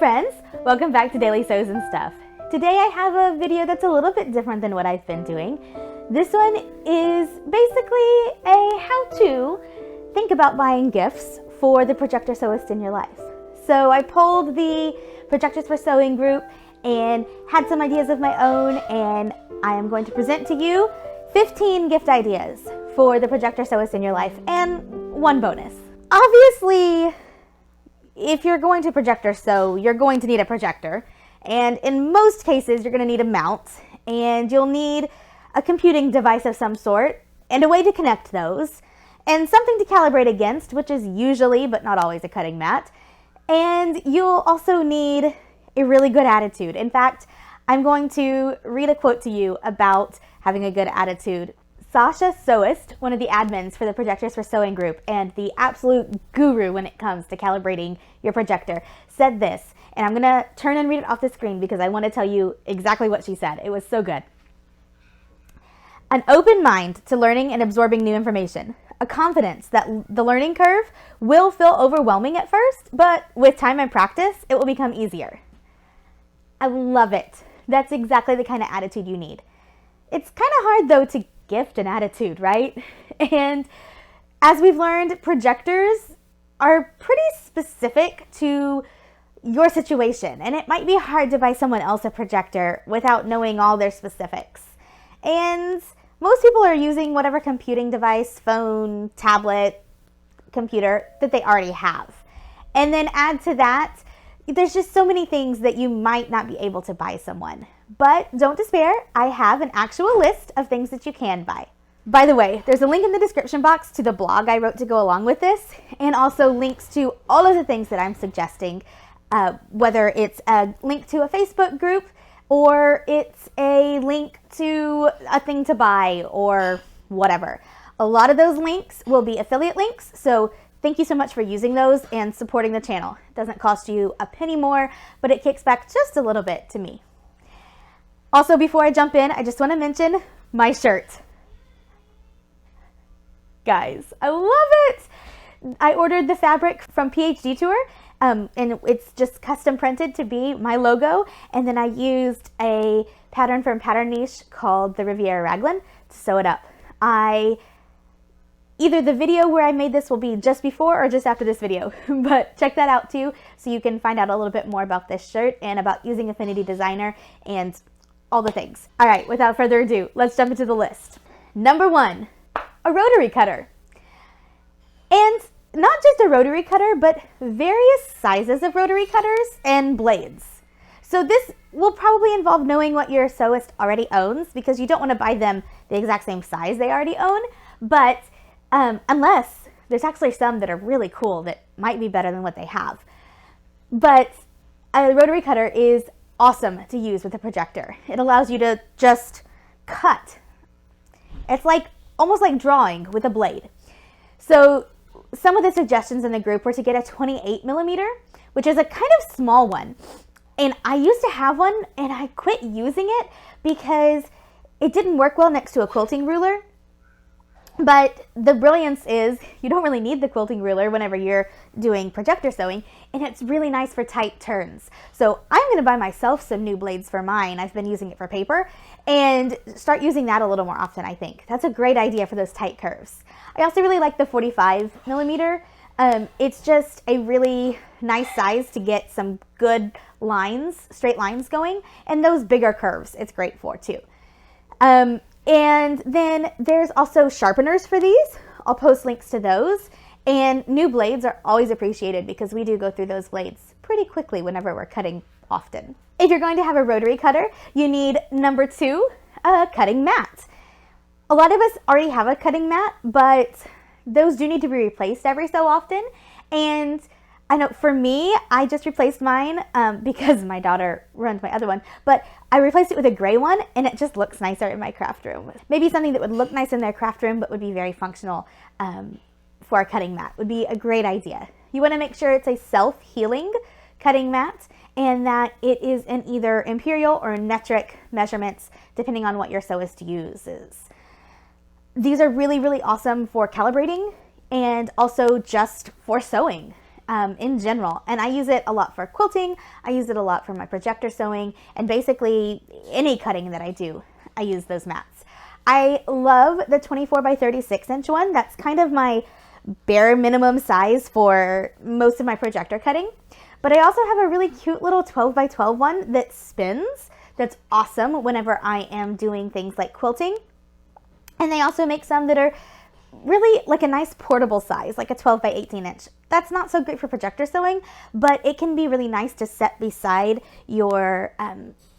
friends, welcome back to Daily Sews and Stuff. Today I have a video that's a little bit different than what I've been doing. This one is basically a how-to think about buying gifts for the Projector Sewist in your life. So I polled the Projectors for Sewing group and had some ideas of my own, and I am going to present to you 15 gift ideas for the Projector Sewist in your life and one bonus. Obviously, if you're going to projector sew, you're going to need a projector, and in most cases you're going to need a mount, and you'll need a computing device of some sort and a way to connect those, and something to calibrate against, which is usually but not always a cutting mat, and you'll also need a really good attitude. In fact, I'm going to read a quote to you about having a good attitude. Sasha Sewist, one of the admins for the Projectors for Sewing group and the absolute guru when it comes to calibrating your projector, said this, and I'm going to turn and read it off the screen because I want to tell you exactly what she said. It was so good. An open mind to learning and absorbing new information. A confidence that the learning curve will feel overwhelming at first, but with time and practice, it will become easier. I love it. That's exactly the kind of attitude you need. It's kind of hard, though, to gift an attitude, right? And as we've learned, projectors are pretty specific to your situation, and it might be hard to buy someone else a projector without knowing all their specifics. And most people are using whatever computing device, phone, tablet, computer that they already have. And then add to that, there's just so many things that you might not be able to buy someone. But don't despair, I have an actual list of things that you can buy. By the way, there's a link in the description box to the blog I wrote to go along with this, and also links to all of the things that I'm suggesting, whether it's a link to a Facebook group, or it's a link to a thing to buy, or whatever. A lot of those links will be affiliate links, so thank you so much for using those and supporting the channel. It doesn't cost you a penny more, but it kicks back just a little bit to me. Also, before I jump in, I just want to mention my shirt. Guys, I love it! I ordered the fabric from PhDetour, and it's just custom printed to be my logo, and then I used a pattern from Pattern Niche called the Riviera Raglan to sew it up. Either the video where I made this will be just before or just after this video, but check that out too so you can find out a little bit more about this shirt and about using Affinity Designer and all the things. All right, without further ado, let's jump into the list. Number 1, a rotary cutter. And not just a rotary cutter, but various sizes of rotary cutters and blades. So this will probably involve knowing what your sewist already owns, because you don't want to buy them the exact same size they already own, but unless there's actually some that are really cool that might be better than what they have. But a rotary cutter is awesome to use with a projector. It allows you to just cut. It's like almost like drawing with a blade. So some of the suggestions in the group were to get a 28mm, which is a kind of small one. And I used to have one and I quit using it because it didn't work well next to a quilting ruler. But the brilliance is you don't really need the quilting ruler whenever you're doing projector sewing, and it's really nice for tight turns. So I'm going to buy myself some new blades for mine. I've been using it for paper, and start using that a little more often, I think. That's a great idea for those tight curves. I also really like the 45mm. It's just a really nice size to get some good lines, straight lines going, and those bigger curves it's great for too. And then there's also sharpeners for these. I'll post links to those. And new blades are always appreciated because we do go through those blades pretty quickly whenever we're cutting often. If you're going to have a rotary cutter, you need number 2, a cutting mat. A lot of us already have a cutting mat, but those do need to be replaced every so often. And I know for me, I just replaced mine because my daughter ruined my other one, but I replaced it with a gray one and it just looks nicer in my craft room. Maybe something that would look nice in their craft room but would be very functional for a cutting mat would be a great idea. You want to make sure it's a self-healing cutting mat and that it is in either imperial or metric measurements depending on what your sewist uses. These are really, really awesome for calibrating and also just for sewing. in general. And I use it a lot for quilting. I use it a lot for my projector sewing, and basically any cutting that I do, I use those mats. I love the 24 by 36 inch one. That's kind of my bare minimum size for most of my projector cutting. But I also have a really cute little 12 by 12 one that spins. That's awesome whenever I am doing things like quilting. And they also make some that are really like a nice portable size, like a 12 by 18 inch. That's not so great for projector sewing, but it can be really nice to set beside your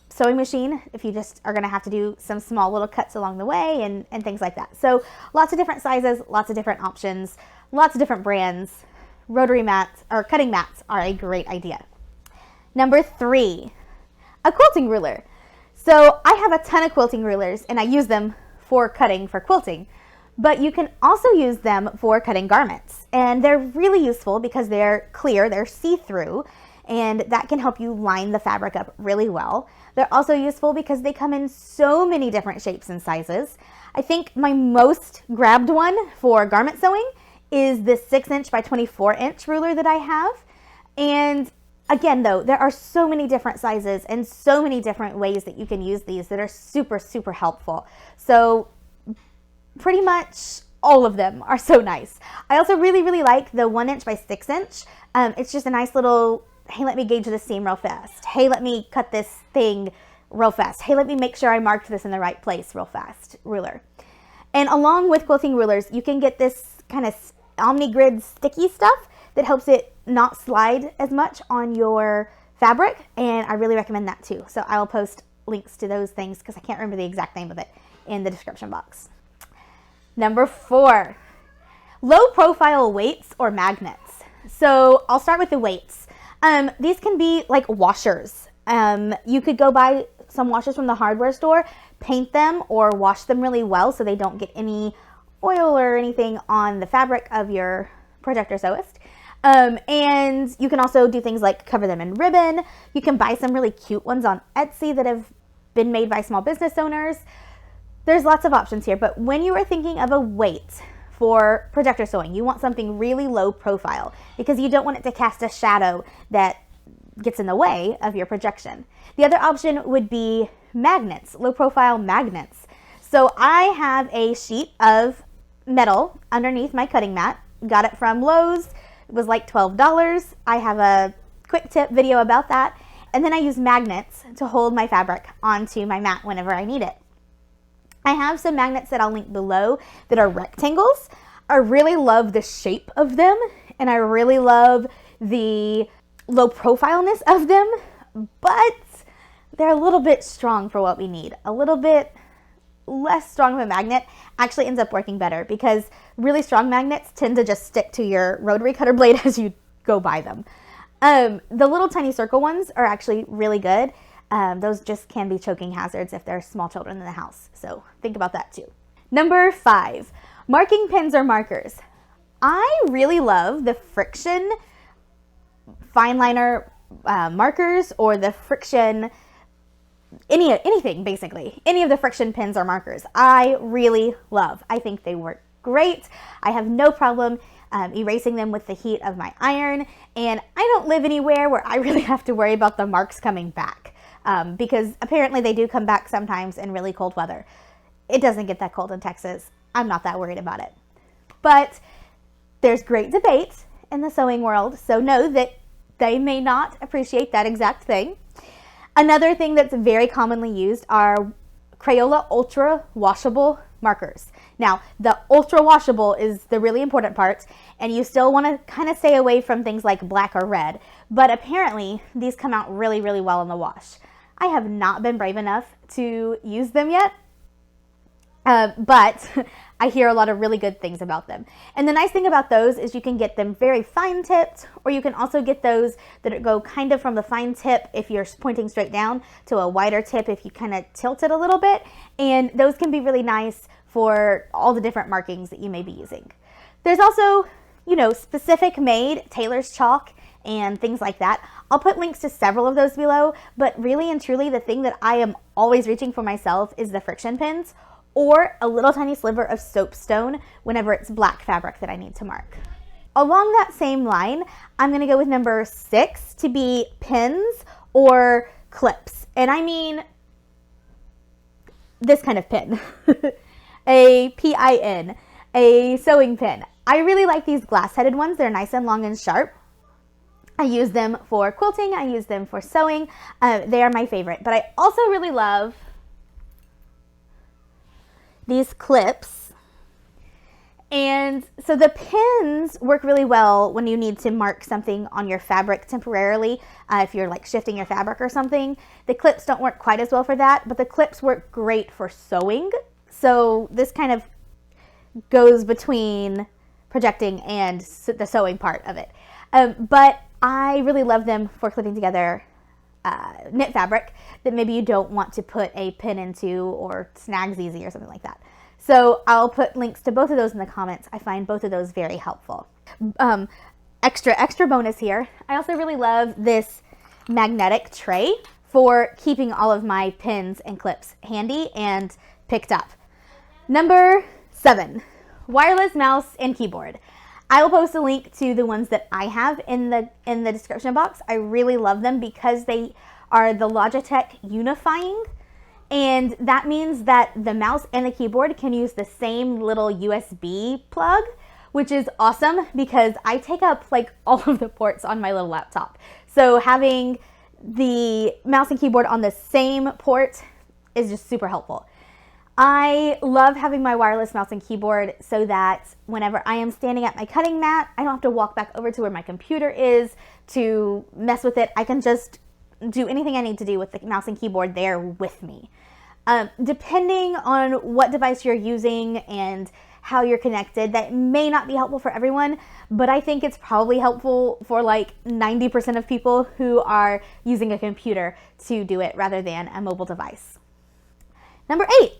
sewing machine if you just are going to have to do some small little cuts along the way and things like that. So lots of different sizes, lots of different options, lots of different brands. Rotary mats or cutting mats are a great idea. Number 3, a quilting ruler. So I have a ton of quilting rulers and I use them for cutting for quilting. But you can also use them for cutting garments, and they're really useful because they're clear, they're see-through, and that can help you line the fabric up really well. They're also useful because they come in so many different shapes and sizes. I think my most grabbed one for garment sewing is this 6-inch by 24-inch ruler that I have. And again, though, there are so many different sizes and so many different ways that you can use these that are super, super helpful. So pretty much all of them are so nice. I also really, really like the 1-inch by 6-inch. It's just a nice little, hey, let me gauge the seam real fast. Hey, let me cut this thing real fast. Hey, let me make sure I marked this in the right place real fast ruler. And along with quilting rulers, you can get this kind of omni-grid sticky stuff that helps it not slide as much on your fabric. And I really recommend that too. So I will post links to those things because I can't remember the exact name of it in the description box. Number 4, low profile weights or magnets. So I'll start with the weights. These can be like washers. You could go buy some washers from the hardware store, paint them or wash them really well so they don't get any oil or anything on the fabric of your projector Sewist. And you can also do things like cover them in ribbon. You can buy some really cute ones on Etsy that have been made by small business owners. There's lots of options here, but when you are thinking of a weight for projector sewing, you want something really low profile because you don't want it to cast a shadow that gets in the way of your projection. The other option would be magnets, low profile magnets. So I have a sheet of metal underneath my cutting mat. Got it from Lowe's. It was like $12. I have a quick tip video about that. And then I use magnets to hold my fabric onto my mat whenever I need it. I have some magnets that I'll link below that are rectangles. I really love the shape of them, and I really love the low profileness of them, but they're a little bit strong for what we need. A little bit less strong of a magnet actually ends up working better because really strong magnets tend to just stick to your rotary cutter blade as you go by them. The little tiny circle ones are actually really good. Those just can be choking hazards if there's small children in the house. So think about that too. Number 5, marking pens or markers. I really love the friction fine liner markers or the friction, anything basically. Any of the friction pens or markers I really love. I think they work great. I have no problem erasing them with the heat of my iron. And I don't live anywhere where I really have to worry about the marks coming back. Because apparently they do come back sometimes in really cold weather. It doesn't get that cold in Texas. I'm not that worried about it. But there's great debate in the sewing world, so know that they may not appreciate that exact thing. Another thing that's very commonly used are Crayola Ultra Washable markers. Now, the Ultra Washable is the really important part, and you still want to kind of stay away from things like black or red, but apparently these come out really, really well in the wash. I have not been brave enough to use them yet, but I hear a lot of really good things about them. And the nice thing about those is you can get them very fine tipped, or you can also get those that go kind of from the fine tip if you're pointing straight down to a wider tip if you kind of tilt it a little bit. And those can be really nice for all the different markings that you may be using. There's also, specific made tailor's chalk and things like that. I'll put links to several of those below, but really and truly the thing that I am always reaching for myself is the friction pins or a little tiny sliver of soapstone whenever it's black fabric that I need to mark. along that same line, I'm going to go with number 6 to be pins or clips. And I mean this kind of pin, a PIN, a sewing pin. I really like these glass-headed ones. They're nice and long and sharp. I use them for quilting. I use them for sewing. They are my favorite. But I also really love these clips. And so the pins work really well when you need to mark something on your fabric temporarily. If you're like shifting your fabric or something, the clips don't work quite as well for that, but the clips work great for sewing. So this kind of goes between projecting and the sewing part of it. But I really love them for clipping together knit fabric that maybe you don't want to put a pin into or snags easy or something like that. So I'll put links to both of those in the comments. I find both of those very helpful. Extra bonus here. I also really love this magnetic tray for keeping all of my pins and clips handy and picked up. Number 7, wireless mouse and keyboard. I will post a link to the ones that I have in the description box. I really love them because they are the Logitech unifying. And that means that the mouse and the keyboard can use the same little USB plug, which is awesome because I take up like all of the ports on my little laptop. So having the mouse and keyboard on the same port is just super helpful. I love having my wireless mouse and keyboard so that whenever I am standing at my cutting mat, I don't have to walk back over to where my computer is to mess with it. I can just do anything I need to do with the mouse and keyboard there with me. Depending on what device you're using and how you're connected, that may not be helpful for everyone, but I think it's probably helpful for like 90% of people who are using a computer to do it rather than a mobile device. Number 8,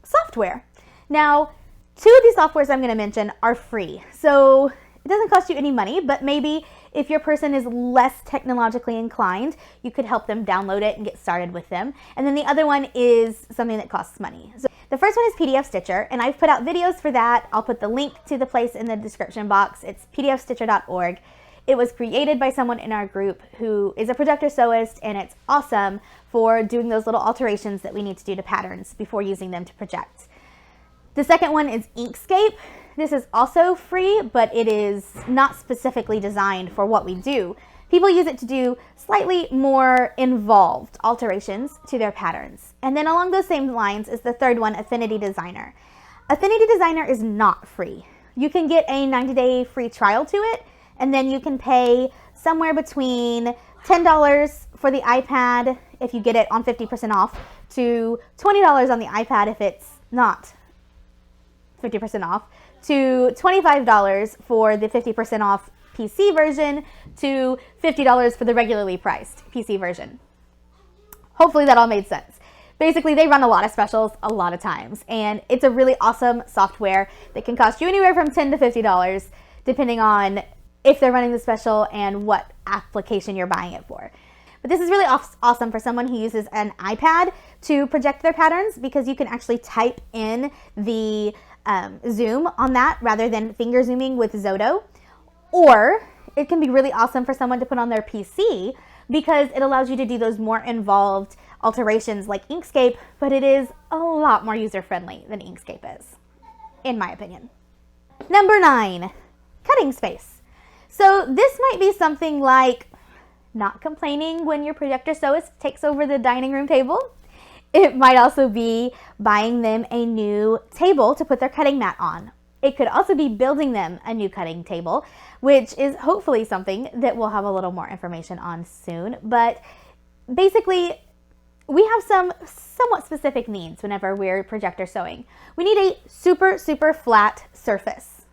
software. Now, 2 of these softwares I'm going to mention are free, so it doesn't cost you any money, but maybe if your person is less technologically inclined, you could help them download it and get started with them. And then the other one is something that costs money. So the first one is PhDetour, and I've put out videos for that. I'll put the link to the place in the description box. It's PhDetour.org. It was created by someone in our group who is a Projector sewist, and it's awesome for doing those little alterations that we need to do to patterns before using them to project. The second one is Inkscape. This is also free, but it is not specifically designed for what we do. People use it to do slightly more involved alterations to their patterns. And then along those same lines is the third one, Affinity Designer. Affinity Designer is not free. You can get a 90-day free trial to it, and then you can pay somewhere between $10 for the iPad if you get it on 50% off to $20 on the iPad if it's not 50% off, to $25 for the 50% off PC version, to $50 for the regularly priced PC version. Hopefully that all made sense. Basically, they run a lot of specials a lot of times, and it's a really awesome software that can cost you anywhere from $10 to $50, depending on if they're running the special and what application you're buying it for. But this is really awesome for someone who uses an iPad to project their patterns because you can actually type in the zoom on that rather than finger zooming with Zoto. Or it can be really awesome for someone to put on their PC because it allows you to do those more involved alterations like Inkscape, but it is a lot more user-friendly than Inkscape is, in my opinion. Number 9, cutting space. So this might be something like not complaining when your Projector sewist takes over the dining room table. It might also be buying them a new table to put their cutting mat on. It could also be building them a new cutting table, which is hopefully something that we'll have a little more information on soon. But basically, we have some somewhat specific needs whenever we're Projector sewing. We need a super, super flat surface.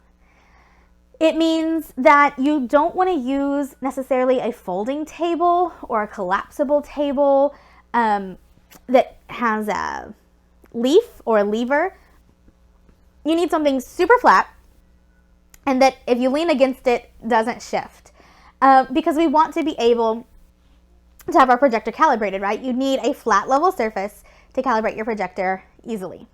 It means that you don't want to use necessarily a folding table or a collapsible table that has a leaf or a lever. You need something super flat and that if you lean against it, doesn't shift. Because we want to be able to have our projector calibrated, right? You need a flat level surface to calibrate your projector easily.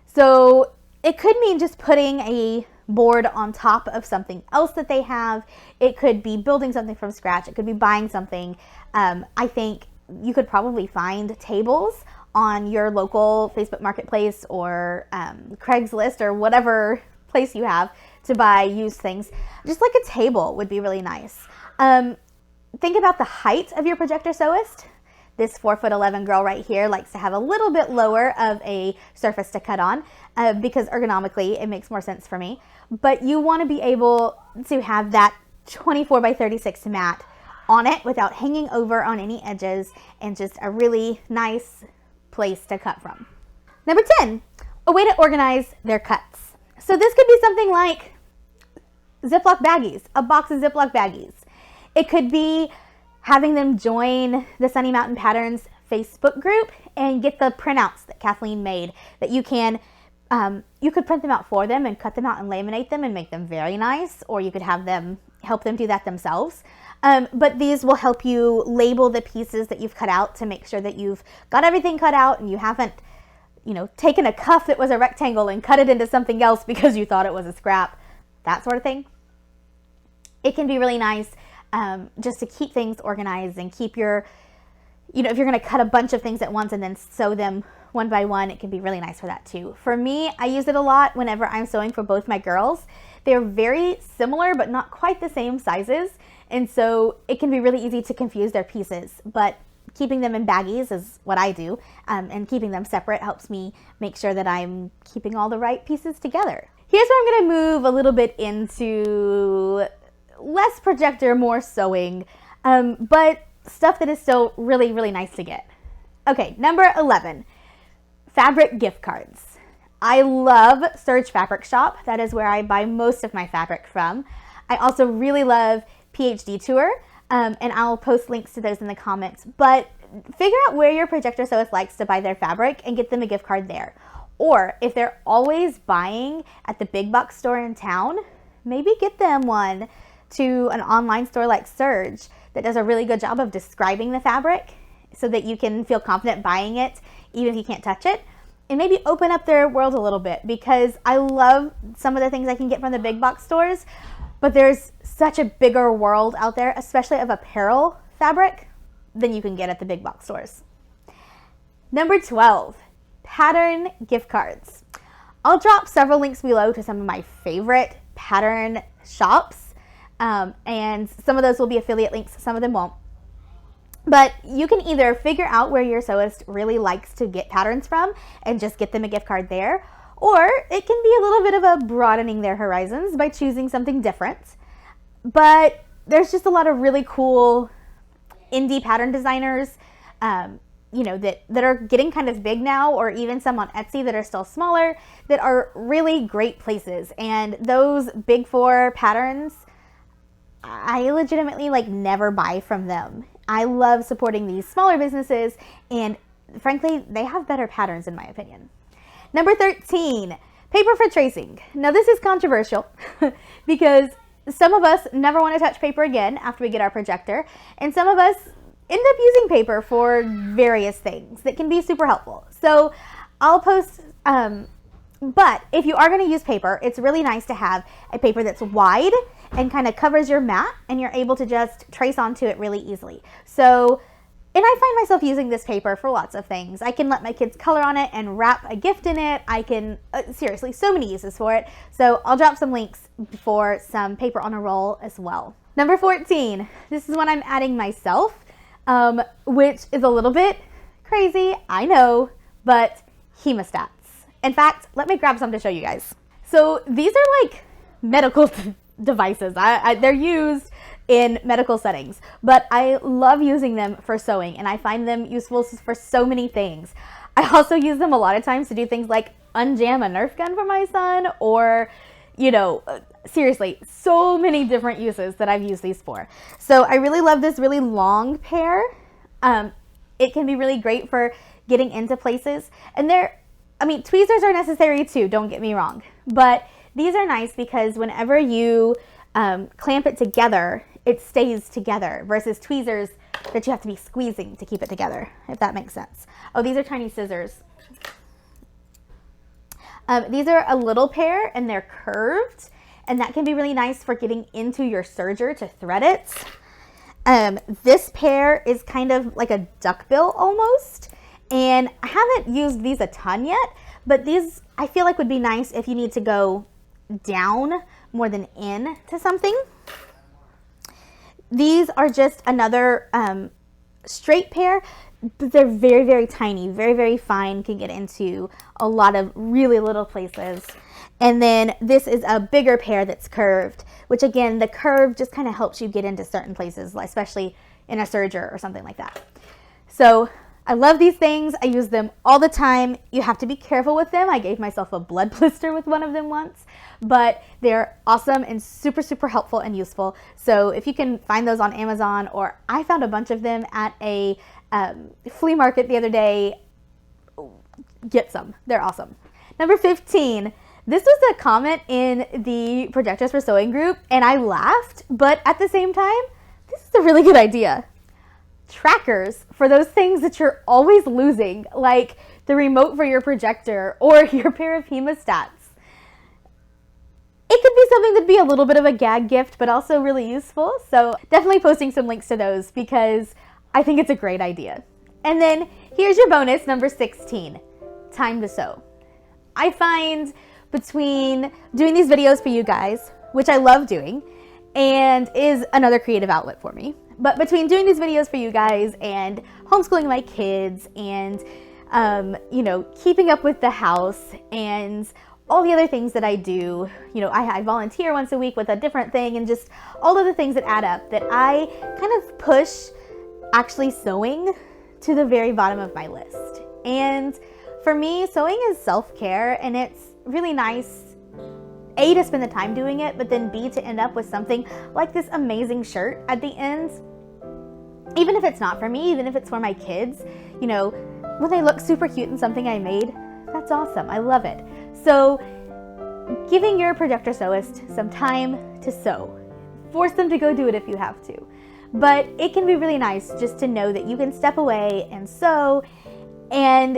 So it could mean just putting a board on top of something else that they have. It could be building something from scratch. It could be buying something. I think you could probably find tables on your local Facebook Marketplace or Craigslist or whatever place you have to buy used things. Just like a table would be really nice. Think about the height of your Projector Sewist. This 4'11" girl right here likes to have a little bit lower of a surface to cut on because ergonomically it makes more sense for me. But you want to be able to have that 24 by 36 mat on it without hanging over on any edges, and just a really nice place to cut from. Number 10, a way to organize their cuts. So this could be something like Ziploc baggies, a box of Ziploc baggies. It could be having them join the Sunny Mountain Patterns Facebook group and get the printouts that Kathleen made that you can, you could print them out for them and cut them out and laminate them and make them very nice, or you could have them help them do that themselves. But these will help you label the pieces that you've cut out to make sure that you've got everything cut out and you haven't, taken a cuff that was a rectangle and cut it into something else because you thought it was a scrap, that sort of thing. It can be really nice just to keep things organized and keep your, if you're going to cut a bunch of things at once and then sew them one by one, it can be really nice for that too. For me, I use it a lot whenever I'm sewing for both my girls. They're very similar, but not quite the same sizes. And so it can be really easy to confuse their pieces, but keeping them in baggies is what I do. And keeping them separate helps me make sure that I'm keeping all the right pieces together. Here's where I'm going to move a little bit into less Projector, more sewing, but stuff that is still really, really nice to get. Okay, number 11, fabric gift cards. I love Serge Fabric Shop. That is where I buy most of my fabric from. I also really love PhDetour, and I'll post links to those in the comments. But figure out where your Projector Sewist likes to buy their fabric and get them a gift card there. Or if they're always buying at the big box store in town, maybe get them one to an online store like Serge that does a really good job of describing the fabric so that you can feel confident buying it even if you can't touch it. And maybe open up their world a little bit, because I love some of the things I can get from the big box stores, but there's such a bigger world out there, especially of apparel fabric, than you can get at the big box stores. Number 12, pattern gift cards. I'll drop several links below to some of my favorite pattern shops, and some of those will be affiliate links, some of them won't. But you can either figure out where your sewist really likes to get patterns from and just get them a gift card there, or it can be a little bit of a broadening their horizons by choosing something different. But there's just a lot of really cool indie pattern designers, that are getting kind of big now, or even some on Etsy that are still smaller, that are really great places. And those big four patterns, I legitimately never buy from them. I love supporting these smaller businesses, and frankly, they have better patterns in my opinion. Number 13, paper for tracing. Now this is controversial because some of us never want to touch paper again after we get our Projector, and some of us end up using paper for various things that can be super helpful. So I'll post, but if you are going to use paper, it's really nice to have a paper that's wide and kind of covers your mat, and you're able to just trace onto it really easily. So, and I find myself using this paper for lots of things. I can let my kids color on it and wrap a gift in it. I can, seriously, so many uses for it. So I'll drop some links for some paper on a roll as well. Number 14, this is one I'm adding myself, which is a little bit crazy, I know, but hemostats. In fact, let me grab some to show you guys. So these are like medical devices. They're used in medical settings, but I love using them for sewing, and I find them useful for so many things. I also use them a lot of times to do things like unjam a Nerf gun for my son, or, seriously, so many different uses that I've used these for. So I really love this really long pair. It can be really great for getting into places, and tweezers are necessary too, don't get me wrong, but these are nice because whenever you clamp it together, it stays together, versus tweezers that you have to be squeezing to keep it together, if that makes sense. Oh, these are tiny scissors. These are a little pair, and they're curved, and that can be really nice for getting into your serger to thread it. This pair is kind of like a duckbill almost, and I haven't used these a ton yet, but these I feel like would be nice if you need to go down more than in to something. These are just another straight pair, but they're very, very tiny, very, very fine, can get into a lot of really little places. And then this is a bigger pair that's curved, which again, the curve just kind of helps you get into certain places, especially in a serger or something like that. So I love these things. I use them all the time. You have to be careful with them. I gave myself a blood blister with one of them once, but they're awesome and super, super helpful and useful. So if you can find those on Amazon, or I found a bunch of them at a flea market the other day, get some. They're awesome. Number 15. This was a comment in the Projectors for Sewing group, and I laughed, but at the same time, this is a really good idea. Trackers for those things that you're always losing, like the remote for your projector or your pair of hemostats. It could be something that'd be a little bit of a gag gift, but also really useful. So definitely posting some links to those because I think it's a great idea. And then here's your bonus, number 16, time to sew. I find between doing these videos for you guys, which I love doing, and is another creative outlet for me, but between doing these videos for you guys and homeschooling my kids and, you know, keeping up with the house and all the other things that I do, you know, I volunteer once a week with a different thing, and just all of the things that add up, that I kind of push actually sewing to the very bottom of my list. And for me, sewing is self-care, and it's really nice, A, to spend the time doing it, but then B, to end up with something like this amazing shirt at the end. Even if it's not for me, even if it's for my kids, you know, when they look super cute in something I made, that's awesome. I love it. So giving your Projector Sewist some time to sew. Force them to go do it if you have to. But it can be really nice just to know that you can step away and sew, and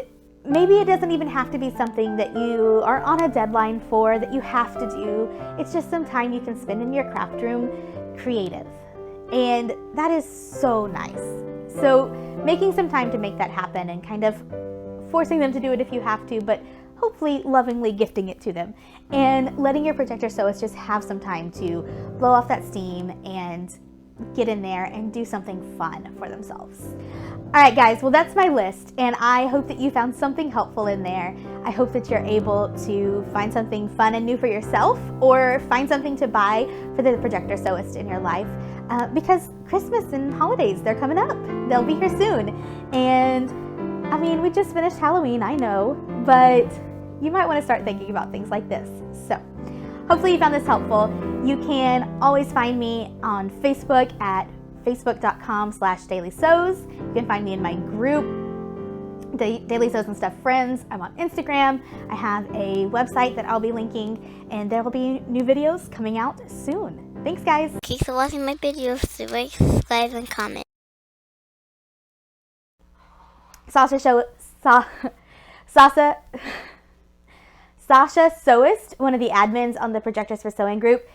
maybe it doesn't even have to be something that you are on a deadline for, that you have to do. It's just some time you can spend in your craft room creative. And that is so nice. So making some time to make that happen and kind of forcing them to do it if you have to, but hopefully lovingly gifting it to them, and letting your Projector Sewist just have some time to blow off that steam and get in there and do something fun for themselves. All right, guys, well, that's my list, and I hope that you found something helpful in there. I hope that you're able to find something fun and new for yourself, or find something to buy for the Projector Sewist in your life, because Christmas and holidays, they're coming up. They'll be here soon. And I mean, we just finished Halloween, I know, but you might want to start thinking about things like this. So hopefully you found this helpful. You can always find me on Facebook at facebook.com/dailysews. You can find me in my group, the Daily Sews and Stuff Friends. I'm on Instagram. I have a website that I'll be linking, and there will be new videos coming out soon. Thanks, guys. Thanks for watching my videos. Subscribe and comment. Sasha Sewist, one of the admins on the Projectors for Sewing group,